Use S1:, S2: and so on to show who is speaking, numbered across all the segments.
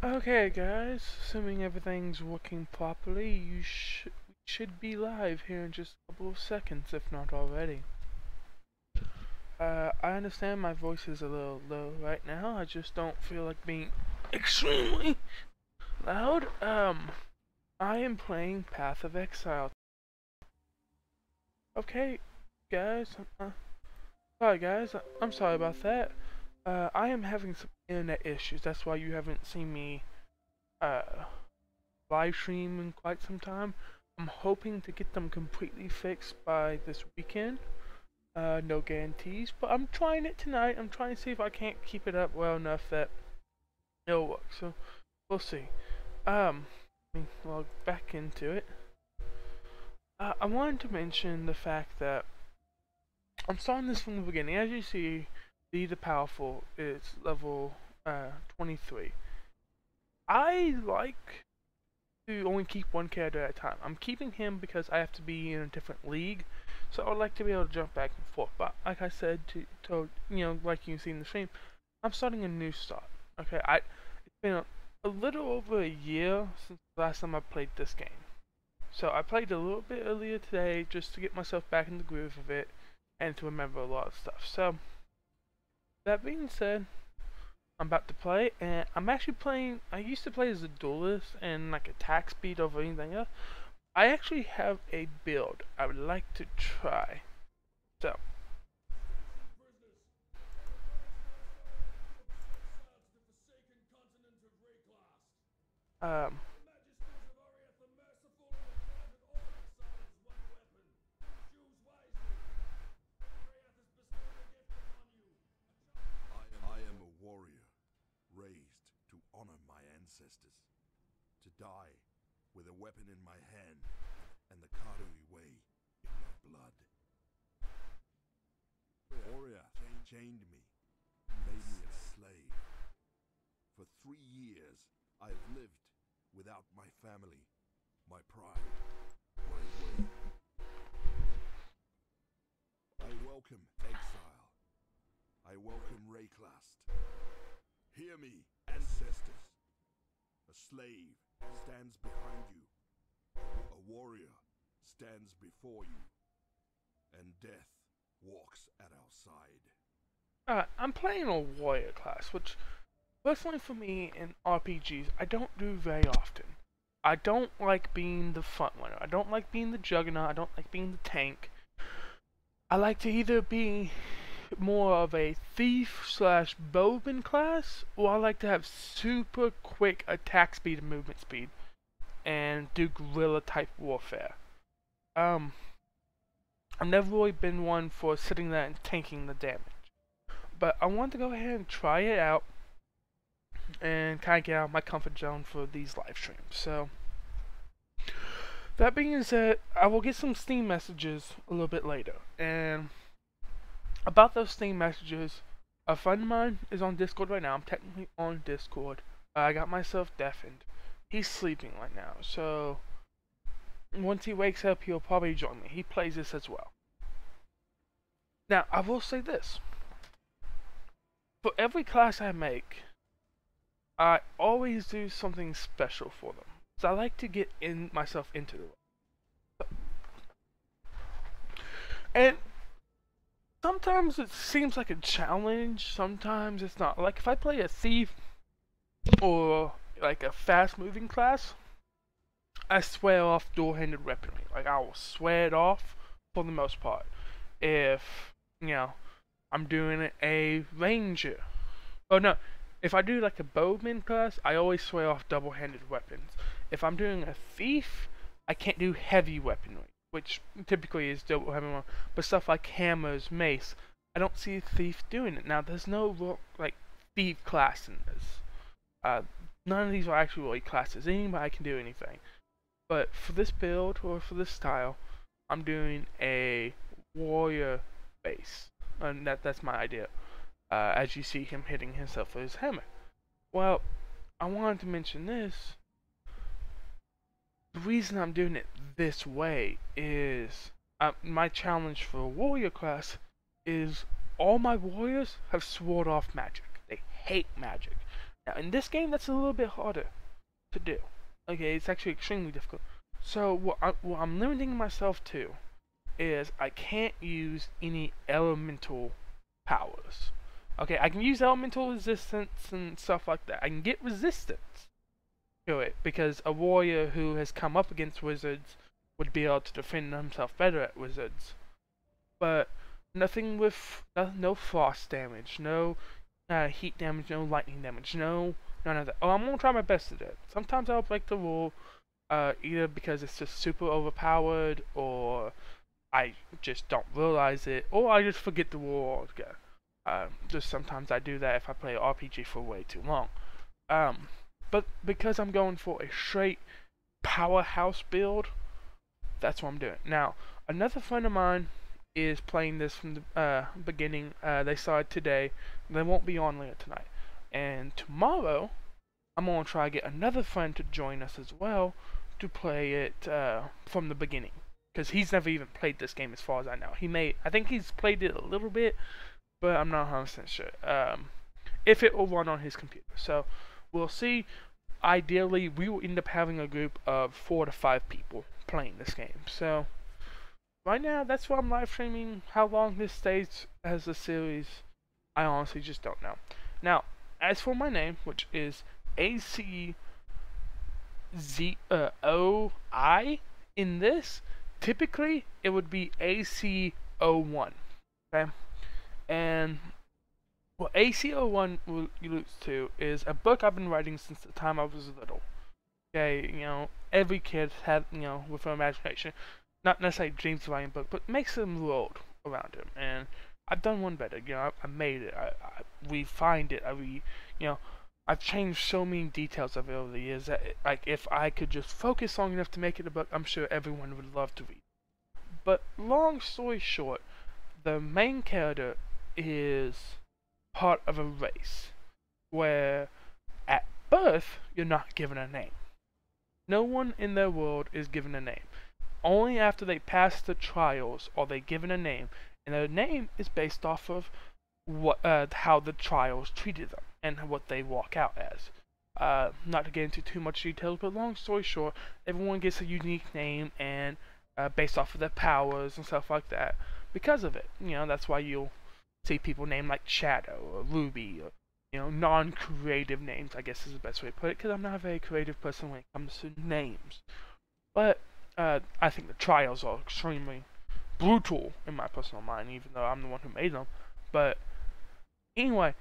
S1: Okay, guys, assuming everything's working properly, should be live here in just a couple of seconds, if not already. I understand my voice is a little low right now. I just don't feel like being extremely loud. I am playing Path of Exile. Okay, guys. Sorry, guys. I'm sorry about that. I am having some internet issues. That's why you haven't seen me uh live stream in quite some time. I'm hoping to get them completely fixed by this weekend. No guarantees, but I'm trying it tonight. I'm trying to see if I can't keep it up well enough that it'll work. So we'll see. Let me log back into it. I wanted to mention the fact that I'm starting this from the beginning. As you see, the powerful is level 23. I like to only keep one character at a time. I'm keeping him because I have to be in a different league, so I'd like to be able to jump back and forth. But like I said, like you see in the stream, I'm starting a new start. Okay, it's been a little over a year since the last time I played this game. So I played a little bit earlier today just to get myself back in the groove of it and to remember a lot of stuff. So that being said, I'm about to play, and I'm actually playing. I used to play as a duelist and like attack speed over anything else. I actually have a build I would like to try. So, um,
S2: I am a warrior, raised to honor my ancestors, to die with a weapon in my hand and the Karui way in my blood. Warrior chained me, made me a slave. For 3 years, I have lived without my family, my pride, my way. I welcome exile. I welcome Rayclast. Hear me, ancestors. A slave stands behind you. A warrior stands before you. And death walks at our side.
S1: I'm playing a warrior class, which personally for me in RPGs I don't do very often. I don't like being the front runner. I don't like being the juggernaut. I don't like being the tank. I like to either be more of a thief slash bowman class, or I like to have super quick attack speed and movement speed, and do guerrilla type warfare. I've never really been one for sitting there and tanking the damage, but I want to go ahead and try it out and kind of get out of my comfort zone for these live streams. So that being said, I will get some Steam messages a little bit later, and about those Steam messages, a friend of mine is on Discord right now. I'm technically on Discord. I got myself deafened. He's sleeping right now, so once he wakes up, he'll probably join me. He plays this as well. Now, I will say this. For every class I make, I always do something special for them. So I like to get myself into the role. And sometimes it seems like a challenge, sometimes it's not. Like if I play a thief or like a fast moving class, I swear off dual-handed weaponry. Like I will swear it off for the most part. If, I'm doing a ranger. Oh no, if I do like a bowman class, I always swear off double-handed weapons. If I'm doing a thief, I can't do heavy weaponry, which typically is double-handed, but stuff like hammers, mace, I don't see a thief doing it. Now, there's no like thief class in this. None of these are actually really classes. Anybody can do anything. But for this build or for this style, I'm doing a warrior base, and that's my idea. As you see him hitting himself with his hammer. Well, I wanted to mention this. The reason I'm doing it this way is my challenge for a warrior class is all my warriors have sword off magic. They hate magic. Now in this game, that's a little bit harder to do. Okay, it's actually extremely difficult. So what I'm limiting myself to is I can't use any elemental powers. Okay, I can use elemental resistance and stuff like that. I can get resistance to it because a warrior who has come up against wizards would be able to defend himself better at wizards. But nothing with no frost damage, no heat damage, no lightning damage, none of that. Oh, I'm gonna try my best at it. Sometimes I'll break the rule, either because it's just super overpowered, or I just don't realize it, or I just forget the rule altogether. Just sometimes I do that if I play RPG for way too long. But because I'm going for a straight powerhouse build, that's what I'm doing. Now, another friend of mine is playing this from the beginning. They started today. They won't be on later tonight. And tomorrow, I'm going to try to get another friend to join us as well to play it from the beginning. Because he's never even played this game as far as I know. I think he's played it a little bit, but I'm not 100% sure. If it will run on his computer. So, we'll see. Ideally, we will end up having a group of 4 to 5 people playing this game. So, right now, that's why I'm live streaming. How long this stays as a series, I honestly just don't know. Now, as for my name, which is ACZOI, in this, typically it would be AC01. Okay? And what AC01 alludes to is a book I've been writing since the time I was little. Okay, every kid had, with an imagination, not necessarily dreams of writing a book, but makes them world around him. And I've done one better. I made it. I refined it. I've changed so many details of it over the years that, if I could just focus long enough to make it a book, I'm sure everyone would love to read. But long story short, the main character is part of a race where at birth you're not given a name. No one in their world is given a name. Only after they pass the trials are they given a name, and their name is based off of how the trials treated them and what they walk out as. Not to get into too much details, but long story short, everyone gets a unique name and based off of their powers and stuff like that. Because of it, that's why you'll see people named like Shadow or Ruby, or non-creative names, I guess is the best way to put it, because I'm not a very creative person when it comes to names. But I think the trials are extremely brutal in my personal mind, even though I'm the one who made them. But anyway,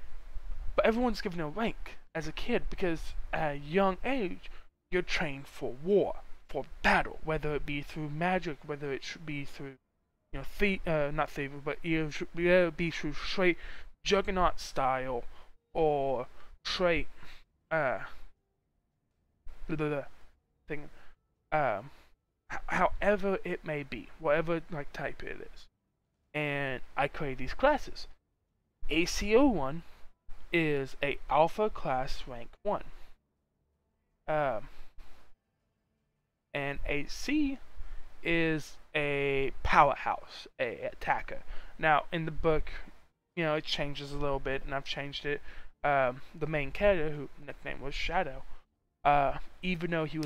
S1: everyone's given a rank as a kid because at a young age, you're trained for war, for battle, whether it be through magic, whether it should be through, not thievery, but either be through straight juggernaut style or straight thing, however it may be, whatever type it is. And I create these classes. ACO1 is a alpha class rank 1. And AC is a powerhouse, a attacker. Now in the book, it changes a little bit, and I've changed it. The main character, who nickname was Shadow, even though he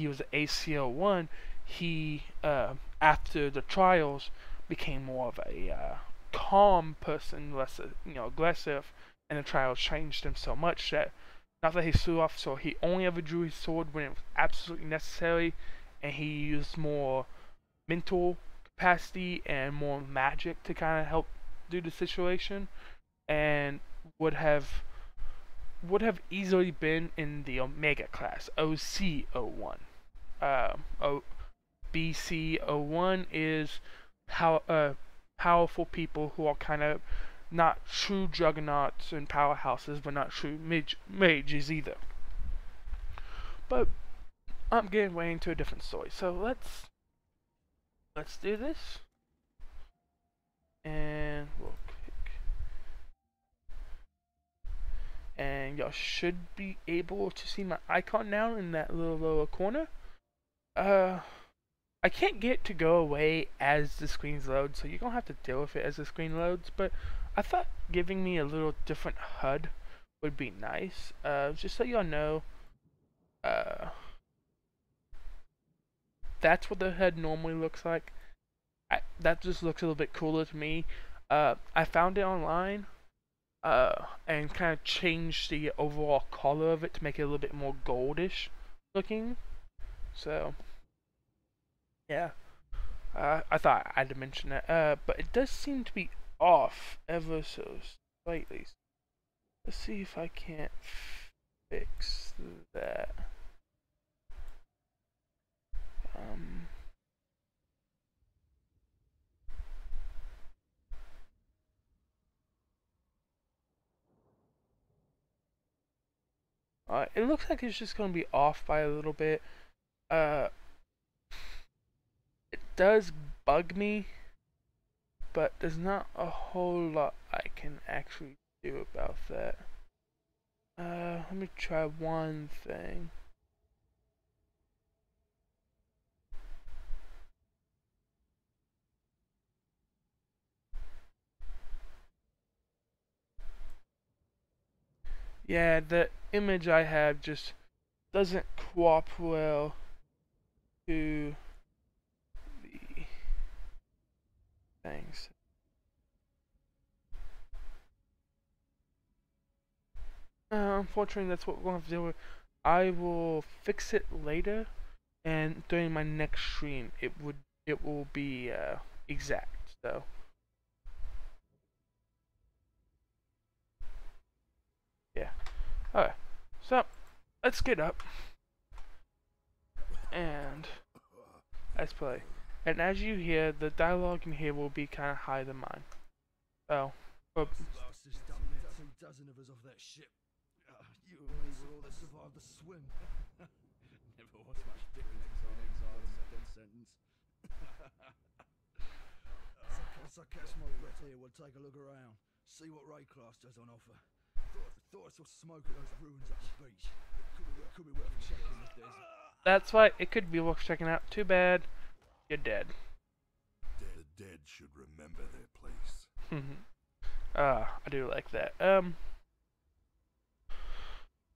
S1: was an ACO1, he after the trials became more of a calm person, less aggressive, and the trials changed him so much that not that he threw off, so he only ever drew his sword when it was absolutely necessary, and he used more mental capacity and more magic to kind of help do the situation, and would have easily been in the Omega class, OC01. BC01 is how powerful people who are kind of not true juggernauts and powerhouses, but not true mages either. But I'm getting way into a different story, so let's do this, and we'll click, and y'all should be able to see my icon now in that little lower corner. I can't get it to go away as the screens load, so you're gonna have to deal with it as the screen loads, but I thought giving me a little different HUD would be nice. Just so y'all know, uh, that's what the head normally looks like. That just looks a little bit cooler to me. I found it online, and kind of changed the overall color of it to make it a little bit more goldish looking. So, yeah, I thought I had to mention that. But it does seem to be off ever so slightly. Let's see if I can't fix that. Um, it looks like it's just gonna be off by a little bit. Uh, it does bug me, but there's not a whole lot I can actually do about that. Let me try one thing. Yeah, the image I have just doesn't co-op well to the things. Unfortunately, that's what we're going to have to deal with. I will fix it later, and during my next stream, it will be exact. So. Yeah. Alright. So, let's get up. And let's play. And as you hear, the dialogue in here will be kind of higher than mine. So,
S3: Bastards done there 2 dozen of us off that ship. You and me were all that survived the swim. Never was much difference between exile and a death sentence. So once I catch my breath here, we'll take a look around. See what Raycraft has on offer. Thought I saw smoke of those ruins up the beach. Could be worth checking if there's...
S1: that's right, it could be worth checking out. Too bad, you're dead.
S2: The dead should remember their place.
S1: I do like that.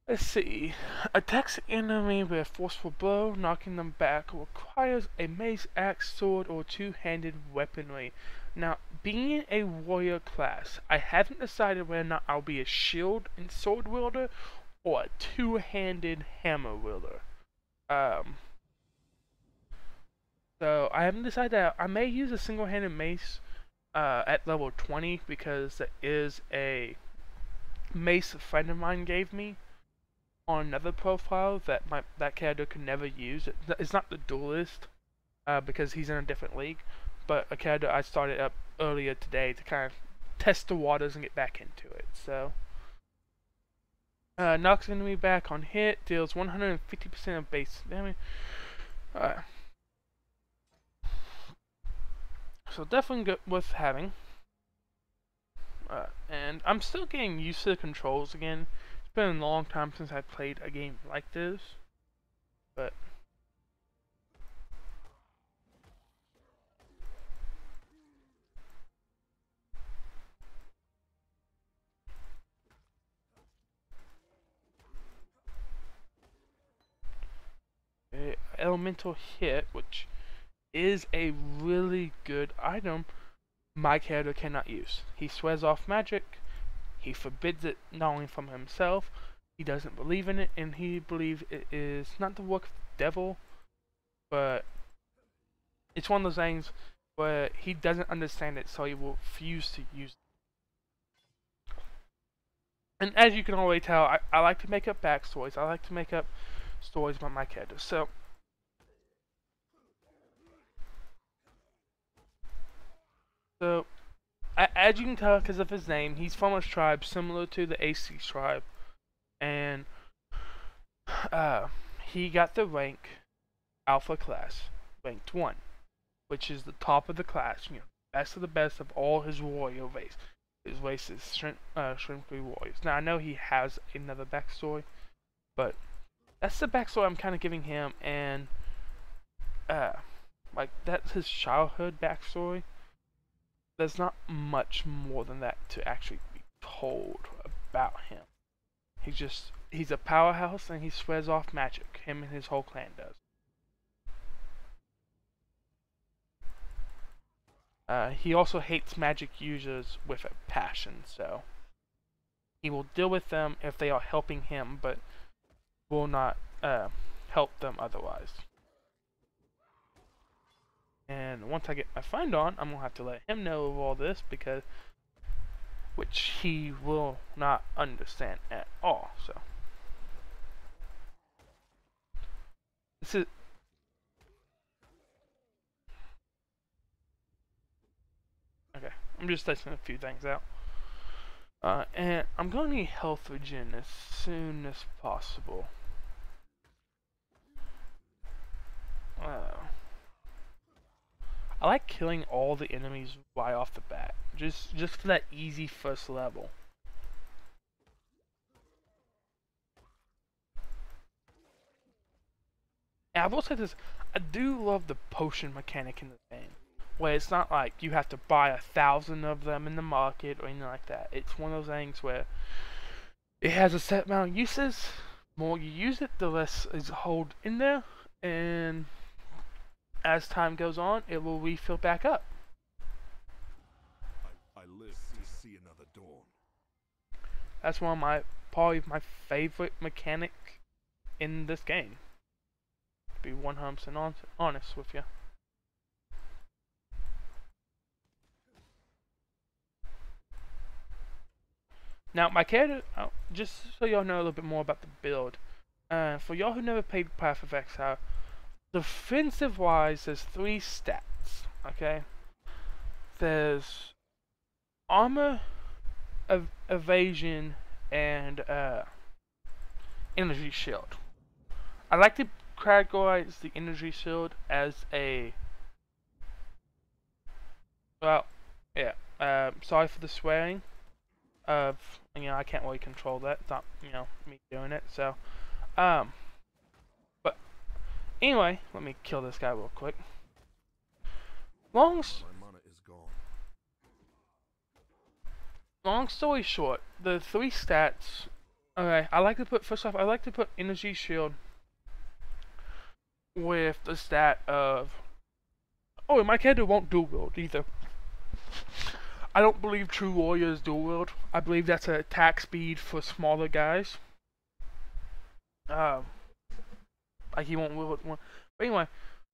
S1: Let's see. Attacks the enemy with a forceful blow, knocking them back, requires a mace, axe, sword, or two-handed weaponry. Now, being a warrior class, I haven't decided whether or not I'll be a shield and sword wielder or a two-handed hammer wielder. So I haven't decided that. I may use a single-handed mace at level 20 because that is a mace a friend of mine gave me on another profile that that character could never use. It's not the duelist because he's in a different league, but a character I started up earlier today to kind of test the waters and get back into it. So knocks enemy back on hit, deals 150% of base damage. So definitely good worth having. And I'm still getting used to the controls again. It's been a long time since I played a game like this, but elemental hit, which is a really good item, my character cannot use. He swears off magic, he forbids it not only from himself, he doesn't believe in it, and he believes it is not the work of the devil, but it's one of those things where he doesn't understand it, so he will refuse to use it. And as you can already tell, I like to make up backstories. I like to make up stories about my characters. So, as you can tell because of his name, he's from a tribe similar to the AC tribe. And he got the rank Alpha class, ranked 1, which is the top of the class, you know, best of the best of all his warrior race. His race is Shrimpy Warriors. Now, I know he has another backstory, but that's the backstory I'm kind of giving him, and like, that's his childhood backstory. There's not much more than that to actually be told about him. He's a powerhouse and he swears off magic. Him and his whole clan does. He also hates magic users with a passion, so he will deal with them if they are helping him, but will not help them otherwise. And once I get my find on, I'm gonna have to let him know of all this, because which he will not understand at all. So this is okay. I'm just testing a few things out. And I'm going to need health regen as soon as possible. I like killing all the enemies right off the bat, just for that easy first level. And I will say this, I do love the potion mechanic in the game, where it's not like you have to buy 1,000 of them in the market or anything like that. It's one of those things where it has a set amount of uses. The more you use it, the less is hold in there, and as time goes on, it will refill back up.
S2: I live to see another dawn.
S1: That's one of probably my favorite mechanic in this game. To be 100% honest with you. Now, my character, just so y'all know a little bit more about the build. For y'all who never played Path of Exile, defensive wise, there's 3 stats, okay? There's armor, evasion, and energy shield. I like to categorize the energy shield as a, well, yeah, sorry for the swearing, I can't really control that, it's not, me doing it, so, but, anyway, let me kill this guy real quick. Long story short, the 3 stats, okay, first off, I like to put energy shield with the stat of, oh, and my character won't dual wield either. I don't believe true warriors dual wield. I believe that's an attack speed for smaller guys. Like he won't wield one. But anyway,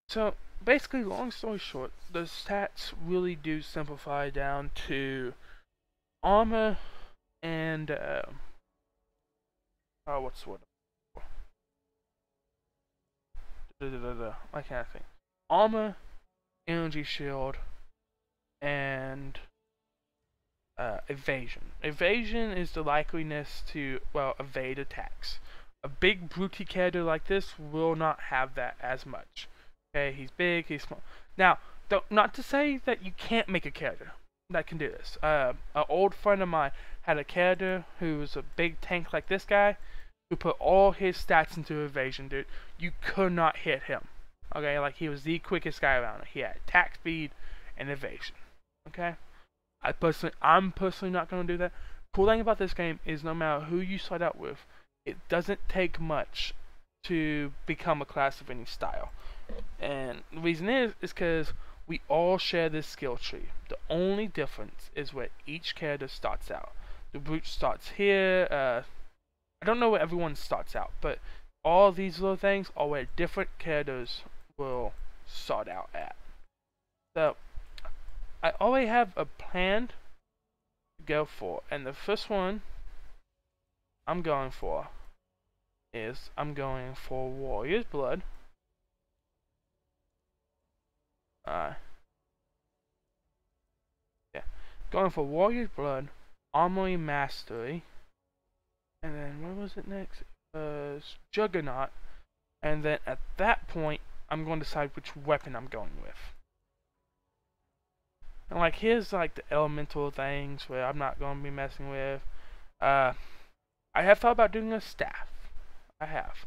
S1: so basically, long story short, the stats really do simplify down to armor and what's the word? I can't think. Armor, energy shield, and evasion. Evasion is the likeliness to, well, evade attacks. A big brute character like this will not have that as much. Okay, he's big, he's small. Now, not to say that you can't make a character that can do this. An old friend of mine had a character who was a big tank like this guy, who put all his stats into evasion, dude. You could not hit him. Okay, like he was the quickest guy around. He had attack speed and evasion. Okay, I'm personally not gonna do that. Cool thing about this game is no matter who you start out with, it doesn't take much to become a class of any style. And the reason is because we all share this skill tree. The only difference is where each character starts out. The brute starts here. I don't know where everyone starts out, but all these little things are where different characters will start out at. So, I already have a plan to go for, and the first one I'm going for is Warrior's Blood. Yeah, going for Warrior's Blood, Armory Mastery, and then what was it next? Juggernaut, and then at that point, I'm going to decide which weapon I'm going with. And like, here's like the elemental things where I'm not going to be messing with. I have thought about doing a staff. I have.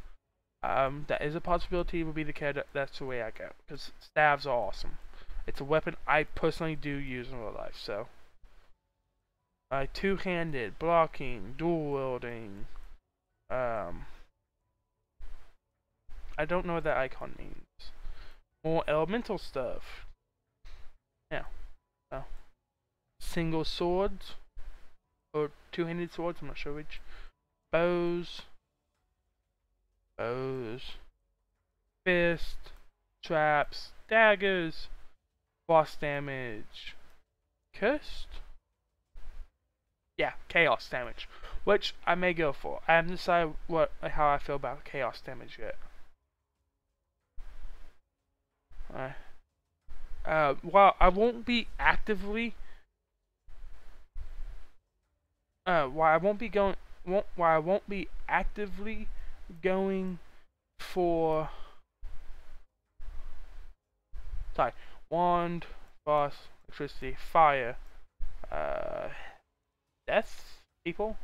S1: That is a possibility. Would be the character. That's the way I go, because staves are awesome. It's a weapon I personally do use in real life. So, two-handed, blocking, dual wielding, I don't know what that icon means. More elemental stuff. Yeah. So, single swords. Or two-handed swords, I'm not sure which. Bows. Fist. Traps. Daggers. Boss damage. Cursed? Yeah, chaos damage. Which I may go for. I haven't decided how I feel about chaos damage yet. While I won't be actively while I won't be actively going for wand, boss, electricity, fire, death, people,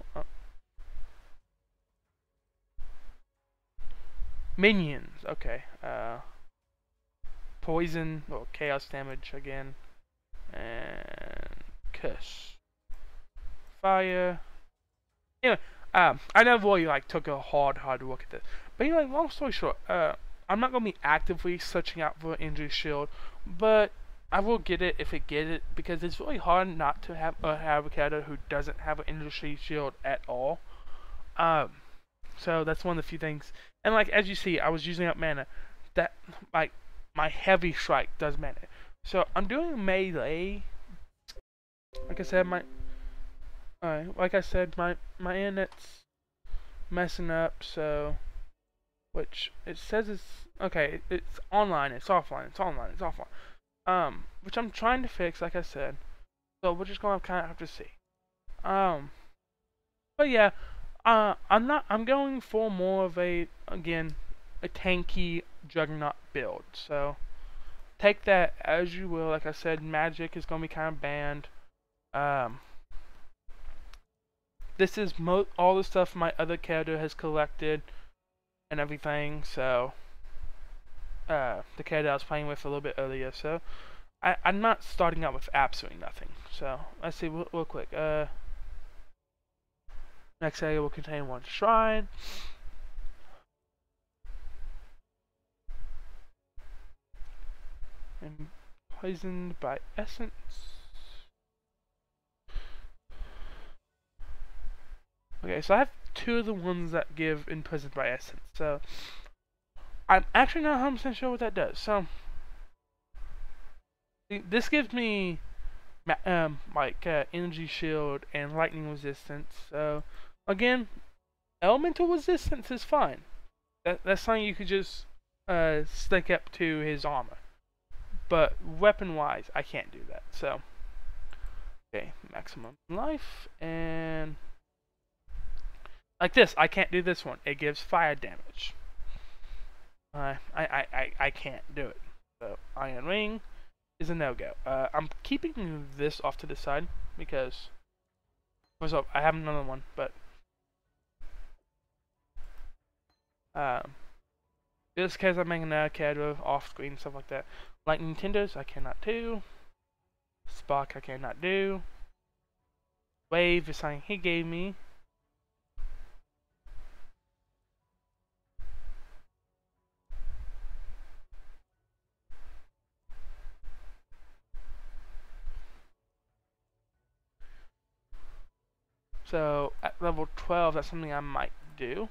S1: minions, okay, poison, or chaos damage again, and curse. Fire. Anyway, I never really took a hard look at this. But anyway, long story short, I'm not gonna be actively searching out for an injury shield, but I will get it if I get it, because it's really hard not to have a character who doesn't have an injury shield at all. So that's one of the few things. And as you see, I was using up mana. That my heavy strike does mana. So I'm doing melee. Like I said, my internet's messing up, so which it says it's okay, it's online, it's offline, it's online, it's offline. Which I'm trying to fix, like I said. So we're just gonna kinda have to see. But yeah, I'm going for more of a tanky juggernaut build. So take that as you will. Like I said, magic is gonna be kinda banned. This is all the stuff my other character has collected and everything, so the character I was playing with a little bit earlier, so I'm not starting out with absolutely nothing. So let's see real quick. Next area will contain one shrine. And poisoned by essence. Okay, so I have two of the ones that give imprisoned by essence. So I'm actually not 100% sure what that does. So this gives me energy shield and lightning resistance. So again, elemental resistance is fine. That's something you could just stick up to his armor. But weapon-wise, I can't do that. So okay, maximum life and. Like this, I can't do this one. It gives fire damage. I can't do it. So Iron Ring is a no-go. I'm keeping this off to the side because first off, I have another one, but just because I'm making a character off-screen stuff like that. Lightning Tenders, I cannot do. Spark, I cannot do. Wave is something he gave me. So at level 12, that's something I might do.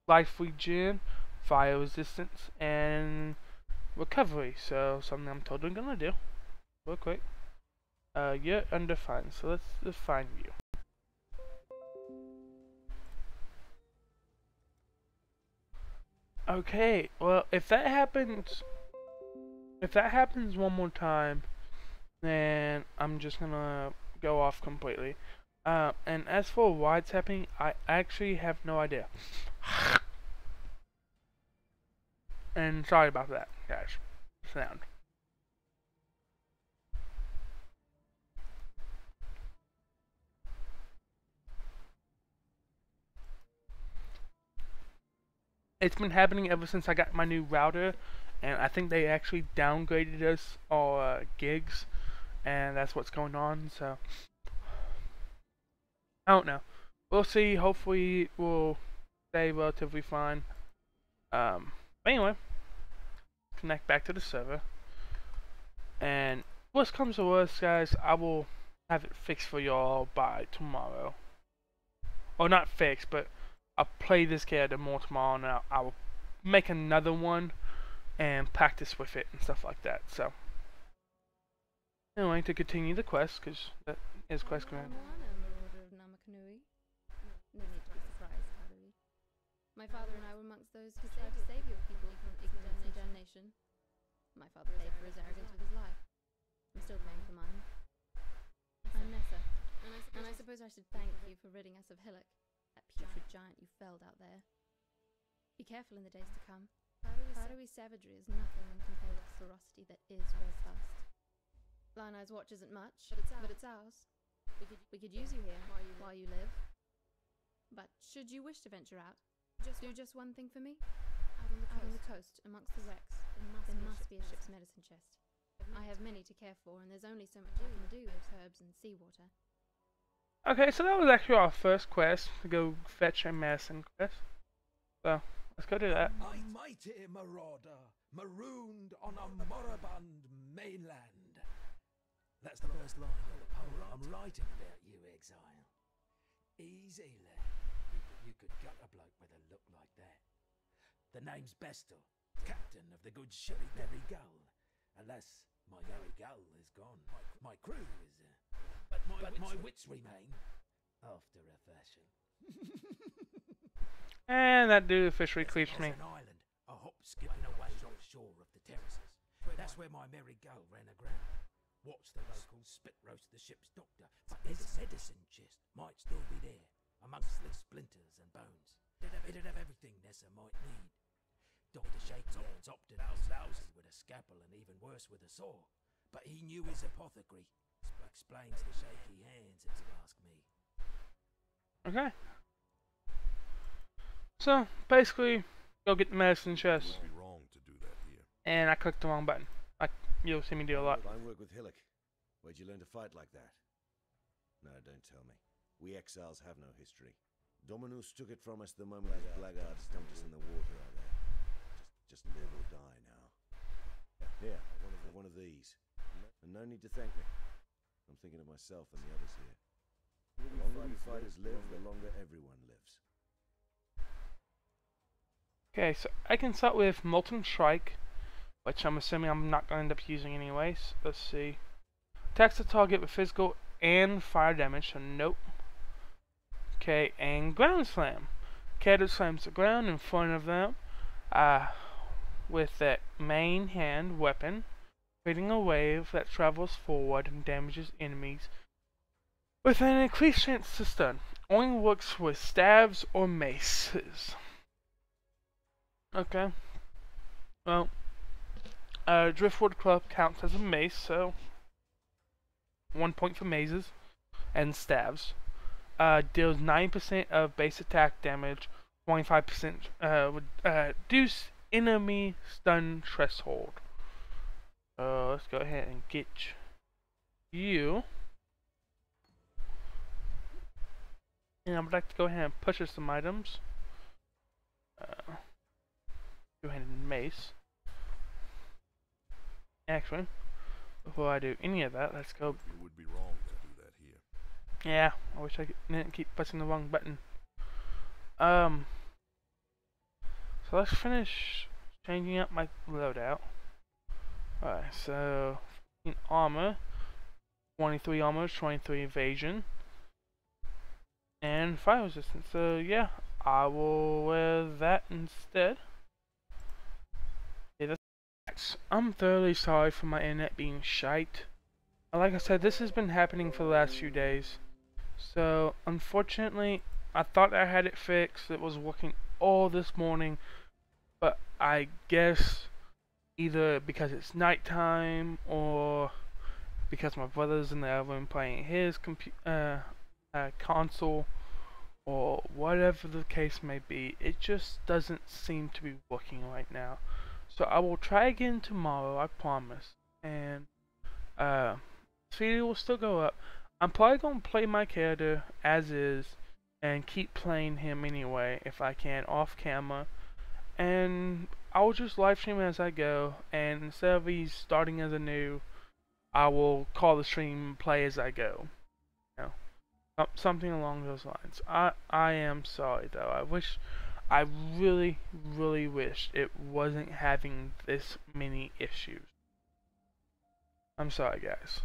S1: Life regen, fire resistance, and recovery. So something I'm totally gonna do. Real quick. You're undefined, so let's define you. Okay, well if that happens one more time, then I'm just gonna go off completely. And as for why it's happening, I actually have no idea. And sorry about that, guys. Sound. It's been happening ever since I got my new router, and I think they actually downgraded us all gigs, and that's what's going on. So I don't know. We'll see. Hopefully, we'll stay relatively fine. But anyway, connect back to the server. And worst comes to worst, guys, I will have it fixed for y'all by tomorrow. Or not fixed, but I'll play this character more tomorrow, and I'll make another one and practice with it and stuff like that. So, anyway, to continue the quest, because that is quest command.
S4: My father and I were amongst those who tried to save your people from ignorance and damnation. My father paid for his arrogance with his life. I'm still paying for mine. I'm Nessa, and I suppose I should thank you for ridding us of Hillock, that putrid giant you felled out there. Be careful in the days to come. Powdery savagery is nothing when compared with the ferocity that is Redcast. Lion-Eye's watch isn't much, but it's ours. We could use you here while you live. But should you wish to venture out, do just one thing for me. Out on the coast, amongst the wrecks, there must be a ship's medicine chest. I have many to care for, and there's only so much I can do with herbs and seawater.
S1: Okay, so that was actually our first quest, to go fetch a medicine quest. So, let's go do that.
S3: A mighty marauder, marooned on a moribund mainland. That's the first line of the poem I'm writing about you, exile. Easy, lad. You could gut a bloke with a look like that. The name's Bestel, captain of the good ship Merry Gull. Alas, my Merry Gull is gone. My crew is, but my wits remain, after a fashion.
S1: And that dude officially creeps me.
S3: There's an island, a hop skipping away offshore of the terraces. That's where my Merry Gull ran aground. Watched the locals spit roast the ship's doctor, but there's a medicine chest, might still be there, amongst the splinters and bones. It'd have everything Nessa might need. Dr. Shaky Hands opted out lousy with a scalpel and even worse with a saw. But he knew his apothecary. Explains the Shaky Hands if you ask me.
S1: Okay. So, basically, go get the medicine chest.
S2: It would be wrong to do that here.
S1: And I clicked the wrong button. You'll see me do a lot.
S5: I work with Hillock. Where'd you learn to fight like that? No, don't tell me. We exiles have no history. Dominus took it from us the moment his blackguards dumped us in the water out there. Just live or die now. Here, one of these. And no need to thank me. I'm thinking of myself and the others here. The longer we fighters live, the longer everyone lives.
S1: Okay, so I can start with Molten Strike, which I'm assuming I'm not going to end up using anyways. Let's see. Attacks the target with physical and fire damage, so nope. Okay, and Ground Slam. Character slams the ground in front of them with that main hand weapon, creating a wave that travels forward and damages enemies with an increased chance to stun. Only works with staves or maces. Okay. Well, Driftwood Club counts as a mace, so 1 point for mazes and staves. Deals 9% of base attack damage, 25% would reduce enemy stun threshold. Let's go ahead and get you. And I would like to go ahead and purchase some items. Go ahead and mace. Actually, before I do any of that, let's go.
S2: It would be wrong to do that here.
S1: Yeah, I wish I didn't keep pressing the wrong button. So let's finish changing up my loadout. Alright, so in armor, 23 armor, 23 evasion, and fire resistance. So yeah, I will wear that instead. Yeah, I'm thoroughly sorry for my internet being shite. Like I said, this has been happening for the last few days. So, unfortunately, I thought I had it fixed. It was working all this morning. But I guess either because it's nighttime or because my brother's in the other room playing his console or whatever the case may be, it just doesn't seem to be working right now. So I will try again tomorrow, I promise. And speed will still go up. I'm probably gonna play my character as is and keep playing him anyway if I can off camera, and I'll just live stream as I go. And instead of me starting as a new, I will call the stream play as I go. You know, something along those lines. I am sorry though. I really wish it wasn't having this many issues. I'm sorry, guys.